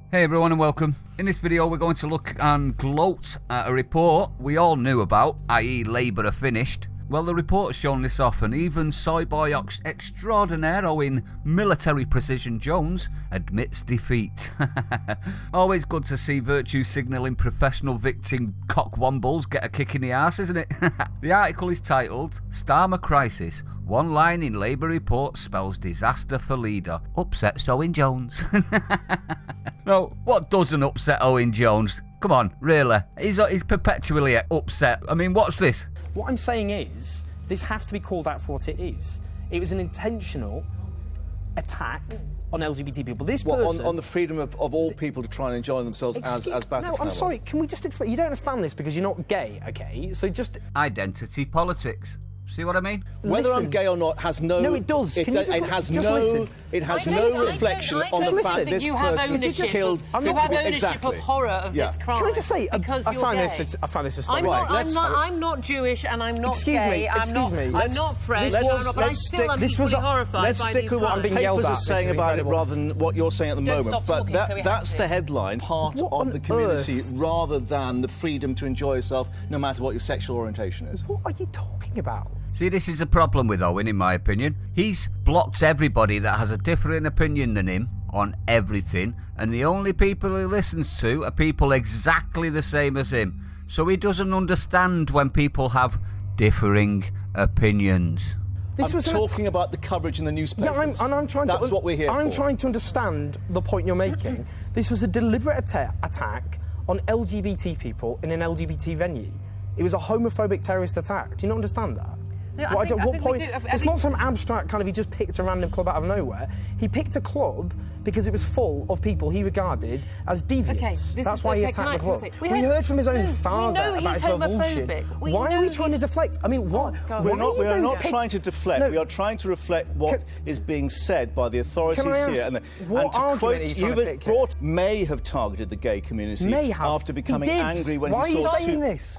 Hey everyone and welcome. In this video we're going to look and gloat at a report we all knew about, i.e. Labour are finished. Well, the report has shown this off, and even soy boy extraordinaire Owen Military Precision Jones admits defeat. Always good to see virtue signalling professional victim cockwombles get a kick in the arse, isn't it? The article is titled Starmer Crisis. One line in Labour report spells disaster for leader. Upsets Owen Jones. No, what doesn't upset Owen Jones? Come on, really? He's perpetually upset. I mean, watch this. What I'm saying is, this has to be called out for what it is. It was an intentional attack on LGBT people. This person... on the freedom of all people to try and enjoy themselves as Bataclan. No, I'm sorry, can we just explain? You don't understand this because you're not gay, okay? So just... Identity politics. See what I mean? Whether I'm gay or not has no... No, it does. It has no reflection on the fact that this person killed... You have ownership of horror of this crime. Can I just say, because I find gay. this astonishing. I'm not Jewish and I'm not gay. I'm not French. But I still am equally horrified by these crimes. Let's stick with what the papers are saying about it rather than what you're saying at the moment. But that's the headline. Part of the community rather than the freedom to enjoy yourself no matter what your sexual orientation is. What are you talking about? See, this is a problem with Owen, in my opinion. He's blocked everybody that has a different opinion than him on everything, and the only people he listens to are people exactly the same as him. So he doesn't understand when people have differing opinions. I'm talking about the coverage in the newspapers. Yeah, that's what we're here for. I'm trying to understand the point you're making. This was a deliberate attack on LGBT people in an LGBT venue. It was a homophobic terrorist attack. Do you not understand that? No, It's not some abstract kind of, he just picked a random club out of nowhere. He picked a club because it was full of people he regarded as deviants. That's why he attacked the club. We heard from his own father about his revulsion. Why are we trying to deflect? I mean, what? We are not trying to deflect. No. We are trying to reflect what is being said by the authorities here. And to quote, may have targeted the gay community after becoming angry when he saw Why are you saying this?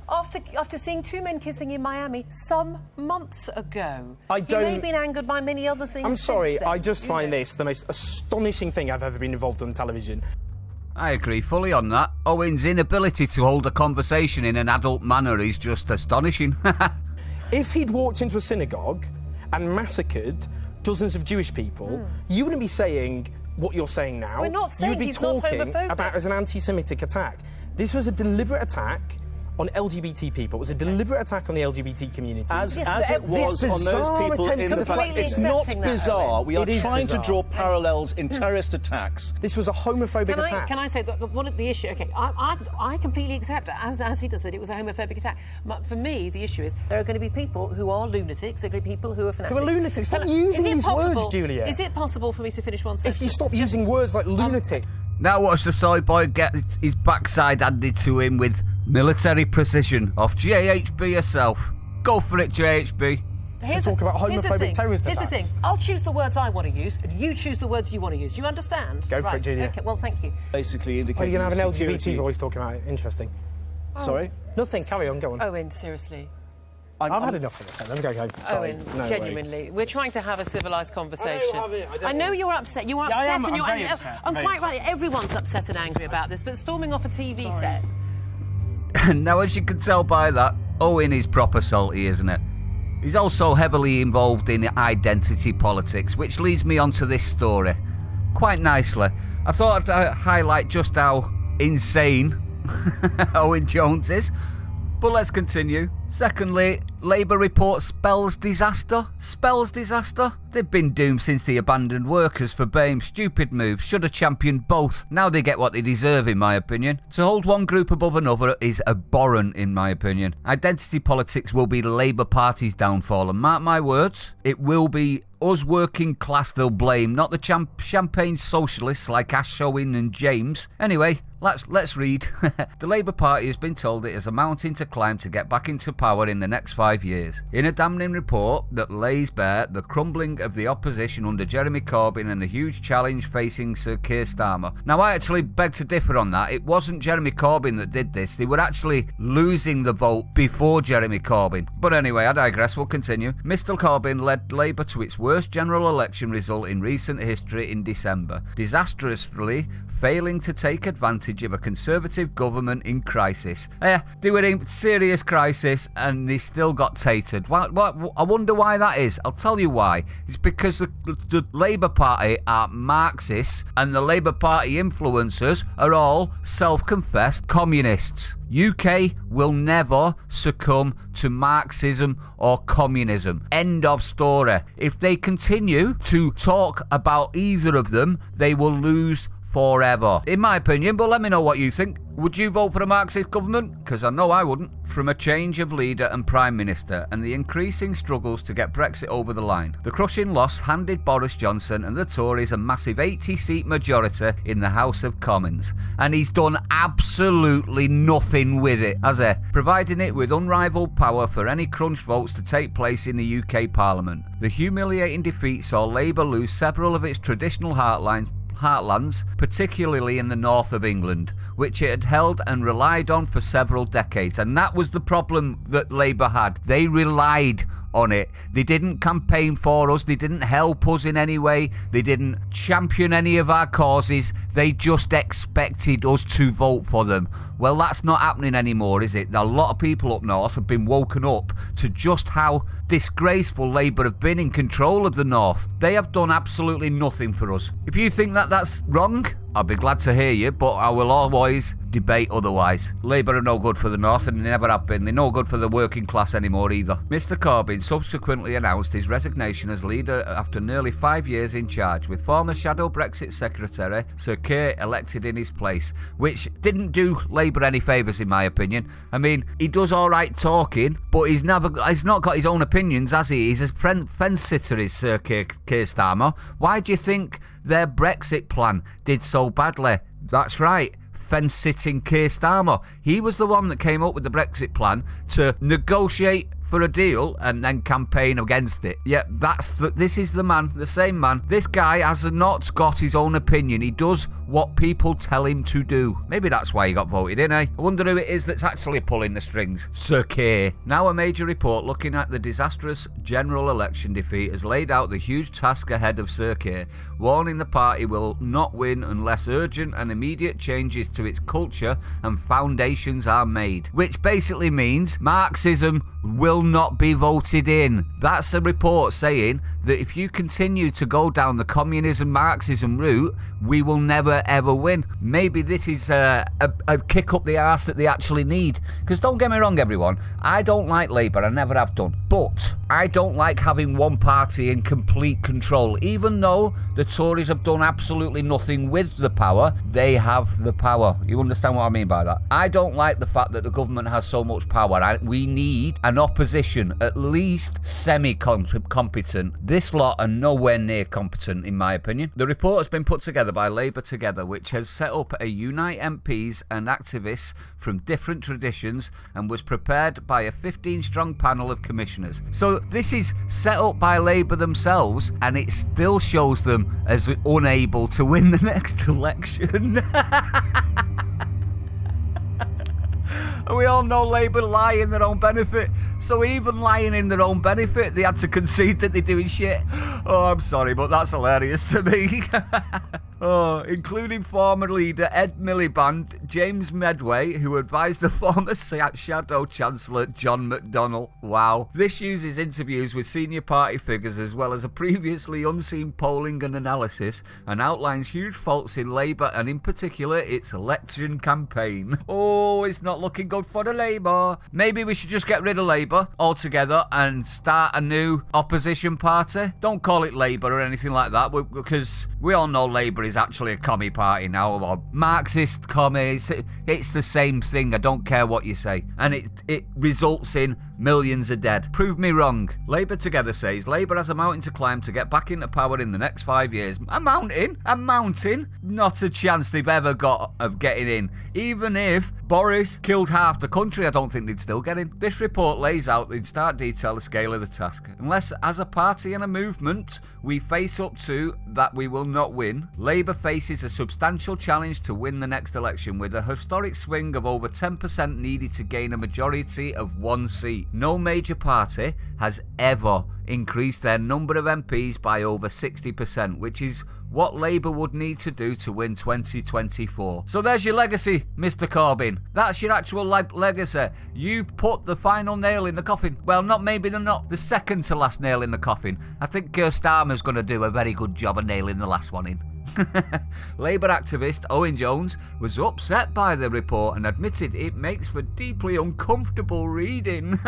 After seeing two men kissing in Miami some months ago. He may have been angered by many other things. I'm sorry, I just find this the most astonishing thing I've ever been involved in television. I agree fully on that. Owen's inability to hold a conversation in an adult manner is just astonishing. If he'd walked into a synagogue and massacred dozens of Jewish people, you wouldn't be saying what you're saying now. We're not saying you would be talking about it as an anti-Semitic attack. This was a deliberate attack on LGBT people. It was a deliberate attack on the LGBT community. As it was on those people in the back. It's not bizarre. We are trying to draw parallels in terrorist attacks. This was a homophobic attack. Can I say that one of the issue? Okay, I completely accept it, as he does that it was a homophobic attack. But for me, the issue is there are going to be people who are lunatics. There are going to be people who are fanatics. Who are lunatics? Stop using these words, Julia. Is it possible for me to finish one sentence? If you stop using words like lunatic. Now watch the soy boy get his backside handed to him with military precision off JHB herself. Go for it, JHB. To talk about homophobic terrorist attacks. Here's the thing. I'll choose the words I want to use, and you choose the words you want to use. Do you understand? Go for it, Julia. Okay, well, thank you. Basically indicating you're going to have an LGBT voice talking about it. Interesting. Sorry? Nothing. Carry on. Go on. Owen, seriously. I've had enough of this. Let me go home. Sorry. Owen, genuinely, we're trying to have a civilised conversation. I know you're upset. You're upset, I'm and you're. very upset. I'm quite right. Everyone's upset and angry about this, but storming off a TV set. Now, as you can tell by that, Owen is proper salty, isn't it? He's also heavily involved in identity politics, which leads me on to this story. Quite nicely. I thought I'd highlight just how insane Owen Jones is. But let's continue. Secondly, Labour report spells disaster. Spells disaster? They've been doomed since the abandoned workers for BAME's stupid move. Should have championed both. Now they get what they deserve, in my opinion. To hold one group above another is abhorrent, in my opinion. Identity politics will be the Labour Party's downfall, and mark my words, it will be us working class they'll blame, not the champagne socialists like Ash, Owen and James. Anyway, let's read. The Labour Party has been told it has a mountain to climb to get back into power in the next 5 5 years. In a damning report that lays bare the crumbling of the opposition under Jeremy Corbyn and the huge challenge facing Sir Keir Starmer. Now, I actually beg to differ on that. It wasn't Jeremy Corbyn that did this. They were actually losing the vote before Jeremy Corbyn. But anyway, I digress. We'll continue. Mr Corbyn led Labour to its worst general election result in recent history in December, disastrously failing to take advantage of a Conservative government in crisis. They were in serious crisis and they still got tatered. I wonder why that is. I'll tell you why. It's because the Labour Party are Marxists and the Labour Party influencers are all self-confessed communists. UK will never succumb to Marxism or communism. End of story. If they continue to talk about either of them, they will lose forever, in my opinion. But let me know what you think. Would you vote for a Marxist government? Because I know I wouldn't. From a change of leader and Prime Minister and the increasing struggles to get Brexit over the line, the crushing loss handed Boris Johnson and the Tories a massive 80-seat majority in the House of Commons. And he's done absolutely nothing with it, has he? Providing it with unrivaled power for any crunch votes to take place in the UK Parliament. The humiliating defeat saw Labour lose several of its traditional heartlands, particularly in the north of England, which it had held and relied on for several decades. And that was the problem that Labour had. They relied on it. They didn't campaign for us. They didn't help us in any way. They didn't champion any of our causes. They just expected us to vote for them. Well, that's not happening anymore, is it? A lot of people up north have been woken up to just how disgraceful Labour have been in control of the north. They have done absolutely nothing for us. If you think that that's wrong, I'll be glad to hear you, but I will always debate otherwise. Labour are no good for the north and they never have been. They're no good for the working class anymore either. Mr Corbyn subsequently announced his resignation as leader after nearly 5 years in charge, with former shadow Brexit secretary Sir Keir elected in his place, which didn't do Labour any favours in my opinion. I mean, he does alright talking, but he's not got his own opinions, has he? He's a fence sitter, is Sir Keir Starmer. Why do you think their Brexit plan did so badly? That's right, fence-sitting Keir Starmer. He was the one that came up with the Brexit plan to negotiate for a deal and then campaign against it. Yeah, this is the man, the same man. This guy has not got his own opinion. He does what people tell him to do. Maybe that's why he got voted in, eh? I wonder who it is that's actually pulling the strings. Sir Keir. Now a major report looking at the disastrous general election defeat has laid out the huge task ahead of Sir Keir, warning the party will not win unless urgent and immediate changes to its culture and foundations are made. Which basically means Marxism will not be voted in. That's a report saying that if you continue to go down the communism Marxism route, we will never ever win. Maybe this is a kick up the arse that they actually need. Because don't get me wrong, everyone, I don't like Labour, I never have done, but I don't like having one party in complete control. Even though the Tories have done absolutely nothing with the power, they have the power. You understand what I mean by that? I don't like the fact that the government has so much power. We need an opposition, at least semi-competent. This lot are nowhere near competent, in my opinion. The report has been put together by Labour Together, which has set up a Unite MPs and activists from different traditions and was prepared by a 15-strong panel of commissioners. So this is set up by Labour themselves, and it still shows them as unable to win the next election. And we all know Labour lie in their own benefit. So even lying in their own benefit, they had to concede that they're doing shit. Oh, I'm sorry, but that's hilarious to me. Oh, including former leader Ed Miliband, James Medway, who advised the former Shadow Chancellor John McDonnell. Wow. This uses interviews with senior party figures as well as a previously unseen polling and analysis, and outlines huge faults in Labour and in particular its election campaign. Oh, it's not looking good for the Labour. Maybe we should just get rid of Labour altogether and start a new opposition party. Don't call it Labour or anything like that, because we all know Labour is actually a commie party now, or Marxist commie. It's the same thing. I don't care what you say. And it results in Millions are dead. Prove me wrong. Labour Together says Labour has a mountain to climb to get back into power in the next 5 years. A mountain? A mountain? Not a chance they've ever got of getting in. Even if Boris killed half the country, I don't think they'd still get in. This report lays out in stark detail the scale of the task. Unless, as a party and a movement, we face up to that we will not win, Labour faces a substantial challenge to win the next election with a historic swing of over 10% needed to gain a majority of 1 seat. No major party has ever increased their number of MPs by over 60%, which is what Labour would need to do to win 2024. So there's your legacy, Mr. Corbyn. That's your actual legacy. You put the final nail in the coffin. Well, maybe the second to last nail in the coffin. I think Keir Starmer's going to do a very good job of nailing the last one in. Labour activist Owen Jones was upset by the report and admitted it makes for deeply uncomfortable reading.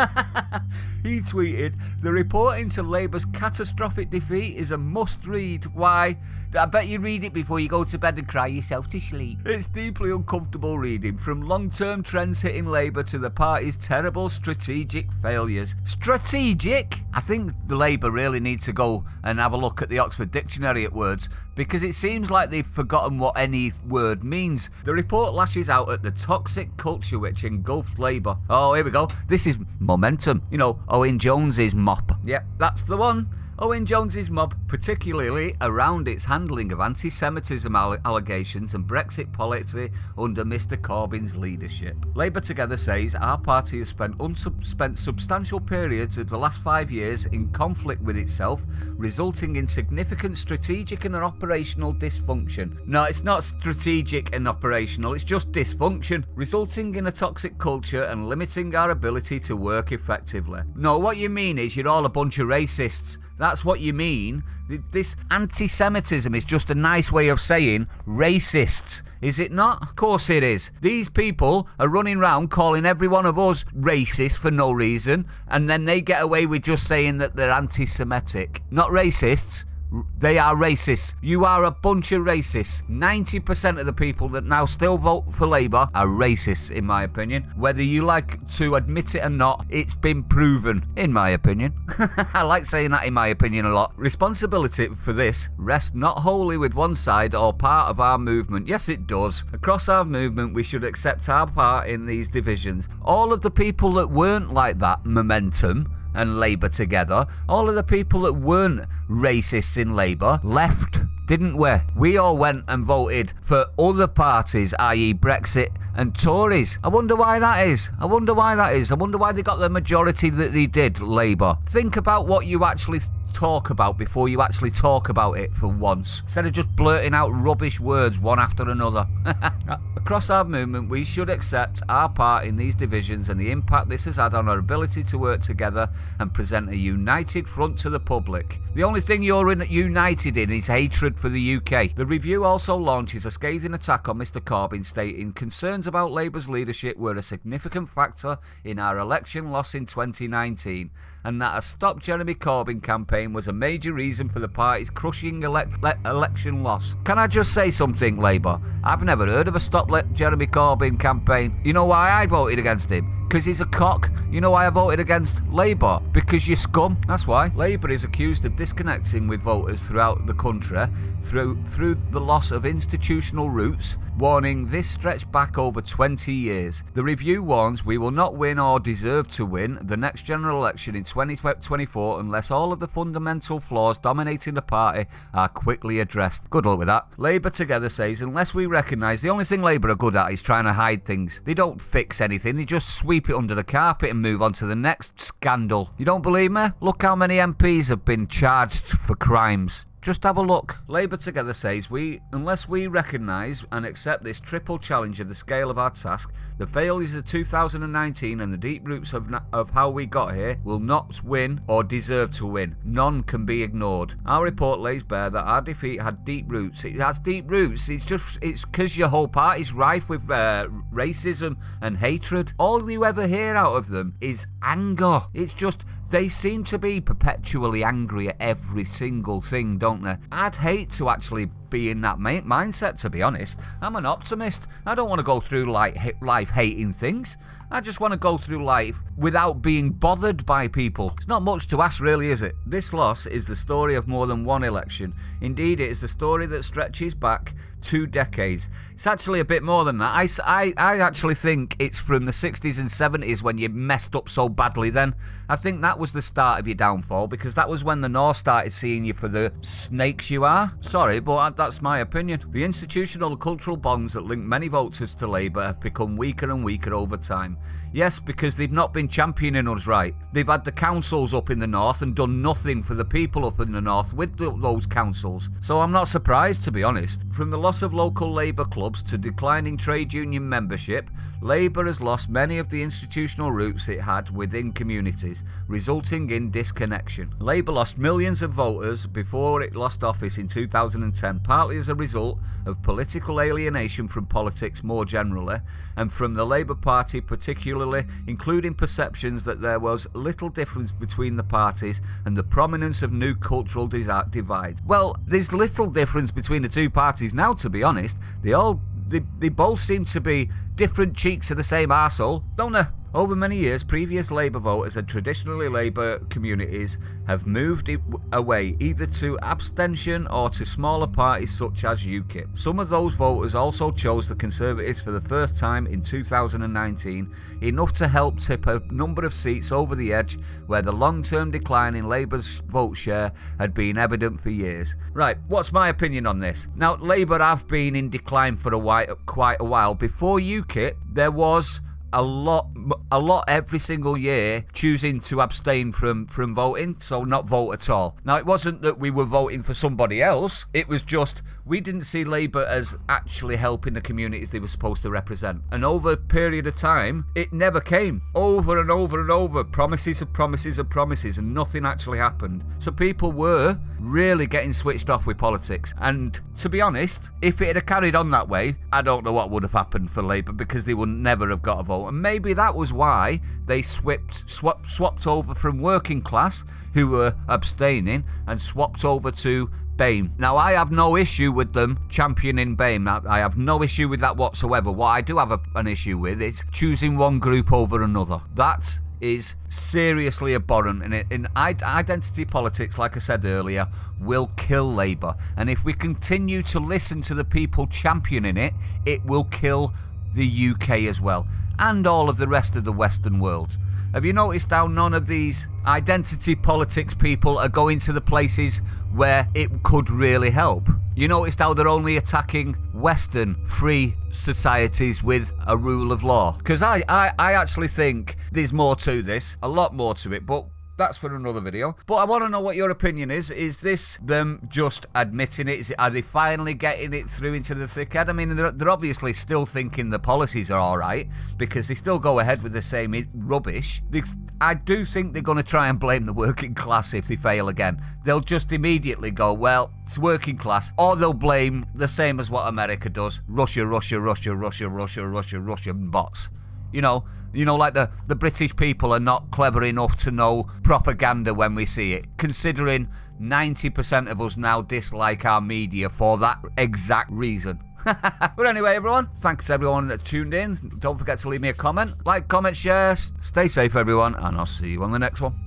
He tweeted, "The report into Labour's catastrophic defeat is a must-read. Why? I bet you read it before you go to bed and cry yourself to sleep. It's deeply uncomfortable reading, from long-term trends hitting Labour to the party's terrible strategic failures." Strategic? I think the Labour really need to go and have a look at the Oxford Dictionary at words, because it seems like they've forgotten what any word means. The report lashes out at the toxic culture which engulfed Labour. Oh, here we go. This is momentum. You know, Owen Jones's mop. Yep, that's the one. Owen Jones's mob, particularly around its handling of anti-Semitism allegations and Brexit policy under Mr. Corbyn's leadership. Labour Together says our party has spent substantial periods of the last 5 years in conflict with itself, resulting in significant strategic and operational dysfunction. No, it's not strategic and operational, it's just dysfunction, resulting in a toxic culture and limiting our ability to work effectively. No, what you mean is you're all a bunch of racists. That's what you mean. This anti-Semitism is just a nice way of saying racists, is it not? Of course it is. These people are running around calling every one of us racist for no reason, and then they get away with just saying that they're anti-Semitic. Not racists. They are racists. You are a bunch of racists. 90% of the people that now still vote for Labour are racists, in my opinion. Whether you like to admit it or not, it's been proven, in my opinion. I like saying that in my opinion a lot. Responsibility for this rests not wholly with one side or part of our movement. Yes, it does. Across our movement, we should accept our part in these divisions. All of the people that weren't like that, Momentum and Labour Together, all of the people that weren't racists in Labour left, didn't we? We all went and voted for other parties, i.e. Brexit and Tories. I wonder why that is. I wonder why they got the majority that they did, Labour. Think about what you actually talk about before you actually talk about it for once, instead of just blurting out rubbish words one after another. Across our movement, we should accept our part in these divisions and the impact this has had on our ability to work together and present a united front to the public. The only thing you're united in is hatred for the UK. The review also launches a scathing attack on Mr. Corbyn, stating concerns about Labour's leadership were a significant factor in our election loss in 2019, and that a Stop Jeremy Corbyn campaign was a major reason for the party's crushing election loss. Can I just say something, Labour? I've never heard of a Stop Jeremy Corbyn campaign. You know why I voted against him? Because he's a cock. You know why I voted against Labour? Because you're scum. That's why. Labour is accused of disconnecting with voters throughout the country through the loss of institutional roots, warning this stretched back over 20 years. The review warns we will not win or deserve to win the next general election in 2024 unless all of the fundamental flaws dominating the party are quickly addressed. Good luck with that. Labour Together says unless we recognise the only thing Labour are good at is trying to hide things. They don't fix anything, they just sweep it under the carpet and move on to the next scandal. You don't believe me? Look how many MPs have been charged for crimes. Just have a look. Labour Together says unless we recognise and accept this triple challenge of the scale of our task, the failures of 2019 and the deep roots of how we got here will not win or deserve to win. None can be ignored. Our report lays bare that our defeat had deep roots. It has deep roots. It's because your whole party's rife with racism and hatred. All you ever hear out of them is anger. It's just they seem to be perpetually angry at every single thing, don't they? I'd hate to actually be in that mindset, to be honest. I'm an optimist. I don't want to go through life hating things. I just want to go through life without being bothered by people. It's not much to ask, really, is it? This loss is the story of more than one election. Indeed, it is the story that stretches back 2 decades. It's actually a bit more than that. I actually think it's from the 60s and 70s when you messed up so badly then. I think that was the start of your downfall, because that was when the North started seeing you for the snakes you are. Sorry, but that's my opinion. The institutional and cultural bonds that link many voters to Labour have become weaker and weaker over time. Yes, because they've not been championing us right. They've had the councils up in the North and done nothing for the people up in the North with those councils. So I'm not surprised, to be honest. From the loss of local Labour clubs to declining trade union membership, Labour has lost many of the institutional roots it had within communities, resulting in disconnection. Labour lost millions of voters before it lost office in 2010, partly as a result of political alienation from politics more generally, and from the Labour Party particularly, including perceptions that there was little difference between the parties and the prominence of new cultural divides. Well, there's little difference between the two parties now, to be honest. They both seem to be different cheeks of the same arsehole, don't they? Over many years, previous Labour voters and traditionally Labour communities have moved away either to abstention or to smaller parties such as UKIP. Some of those voters also chose the Conservatives for the first time in 2019, enough to help tip a number of seats over the edge where the long-term decline in Labour's vote share had been evident for years. Right, what's my opinion on this? Now, Labour have been in decline for quite a while. Before UKIP, there was a lot every single year choosing to abstain from voting, so not vote at all. Now, it wasn't that we were voting for somebody else, it was just we didn't see Labour as actually helping the communities they were supposed to represent. And over a period of time, it never came. Over and over and over, promises of promises of promises, and nothing actually happened. So people were really getting switched off with politics. And to be honest, if it had carried on that way, I don't know what would have happened for Labour, because they would never have got a vote. And maybe that was why they swapped over from working class, who were abstaining, and swapped over to BAME. Now, I have no issue with them championing BAME. I have no issue with that whatsoever. What I do have an issue with is choosing one group over another. That is seriously abhorrent, and in identity politics, like I said earlier, will kill Labour. And if we continue to listen to the people championing it, it will kill the UK as well, and all of the rest of the Western world. Have you noticed how none of these identity politics people are going to the places where it could really help? You noticed how they're only attacking Western free societies with a rule of law? Because I actually think there's more to this, a lot more to it, but that's for another video. But I want to know what your opinion is. Is this them just admitting it? Are they finally getting it through into the thick head? I mean, they're obviously still thinking the policies are all right, because they still go ahead with the same rubbish. I do think they're going to try and blame the working class if they fail again. They'll just immediately go, well, it's working class. Or they'll blame the same as what America does. Russia bots. You know, like the British people are not clever enough to know propaganda when we see it, considering 90% of us now dislike our media for that exact reason. But anyway, everyone, thanks everyone that tuned in. Don't forget to leave me a comment. Like, comment, share. Stay safe, everyone, and I'll see you on the next one.